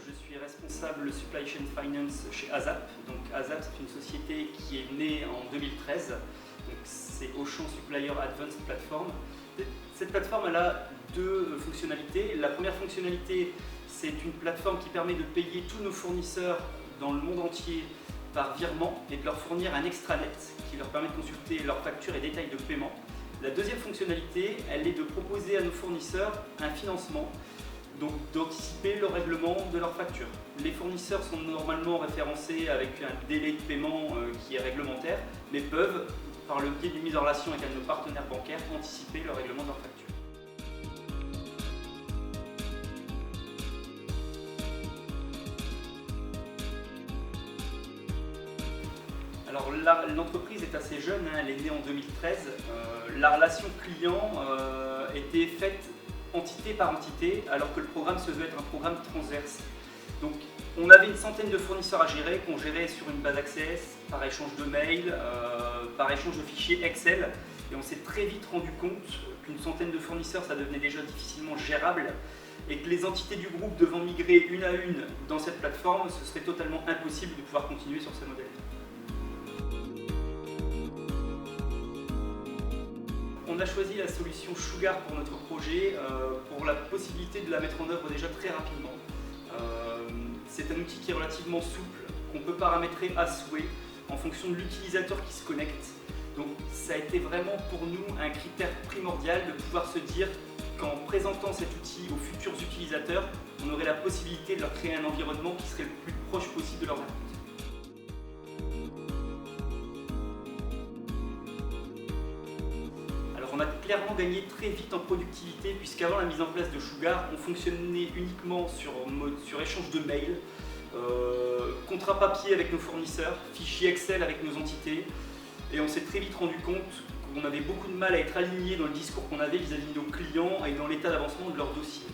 je suis responsable Supply Chain Finance chez ASAP. Donc ASAP, c'est une société qui est née en 2013. Donc c'est Auchan Supplier Advanced Platform. Cette plateforme elle a deux fonctionnalités. La première fonctionnalité, c'est une plateforme qui permet de payer tous nos fournisseurs dans le monde entier par virement et de leur fournir un extranet qui leur permet de consulter leurs factures et détails de paiement. La deuxième fonctionnalité, elle est de proposer à nos fournisseurs un financement, donc d'anticiper le règlement de leurs factures. Les fournisseurs sont normalement référencés avec un délai de paiement qui est réglementaire, mais peuvent, par le biais d'une mise en relation avec un de nos partenaires bancaires, anticiper le règlement de leurs factures. Alors l'entreprise est assez jeune, elle est née en 2013. La relation client était faite entité par entité, alors que le programme se veut être un programme transverse. Donc on avait une centaine de fournisseurs à gérer, qu'on gérait sur une base Access, par échange de mails, par échange de fichiers Excel. Et on s'est très vite rendu compte qu'une centaine de fournisseurs, ça devenait déjà difficilement gérable, et que les entités du groupe devant migrer une à une dans cette plateforme, ce serait totalement impossible de pouvoir continuer sur ce modèle. On a choisi la solution Sugar pour notre projet, pour la possibilité de la mettre en œuvre déjà très rapidement. C'est un outil qui est relativement souple, qu'on peut paramétrer à souhait en fonction de l'utilisateur qui se connecte. Donc ça a été vraiment pour nous un critère primordial de pouvoir se dire qu'en présentant cet outil aux futurs utilisateurs, on aurait la possibilité de leur créer un environnement qui serait le plus proche possible de leurs attentes. On a clairement gagné très vite en productivité puisqu'avant la mise en place de Sugar, on fonctionnait uniquement sur échange de mails, contrat papier avec nos fournisseurs, fichiers Excel avec nos entités, et on s'est très vite rendu compte qu'on avait beaucoup de mal à être aligné dans le discours qu'on avait vis-à-vis de nos clients et dans l'état d'avancement de leurs dossiers.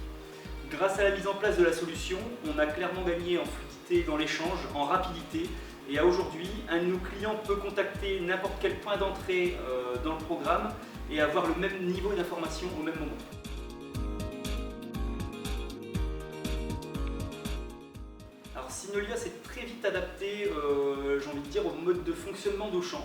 Grâce à la mise en place de la solution, on a clairement gagné en fluidité dans l'échange, en rapidité, et à aujourd'hui, un de nos clients peut contacter n'importe quel point d'entrée dans le programme et avoir le même niveau d'information au même moment. Alors Synolia s'est très vite adapté, j'ai envie de dire, au mode de fonctionnement d'Auchan.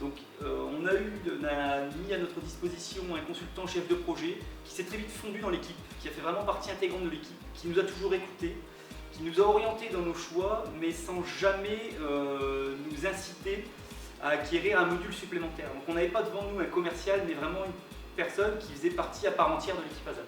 Donc on a mis à notre disposition un consultant chef de projet qui s'est très vite fondu dans l'équipe, qui a fait vraiment partie intégrante de l'équipe, qui nous a toujours écoutés, qui nous a orientés dans nos choix, mais sans jamais nous inciter à acquérir un module supplémentaire. Donc on n'avait pas devant nous un commercial, mais vraiment une personne qui faisait partie à part entière de l'équipe ASAP.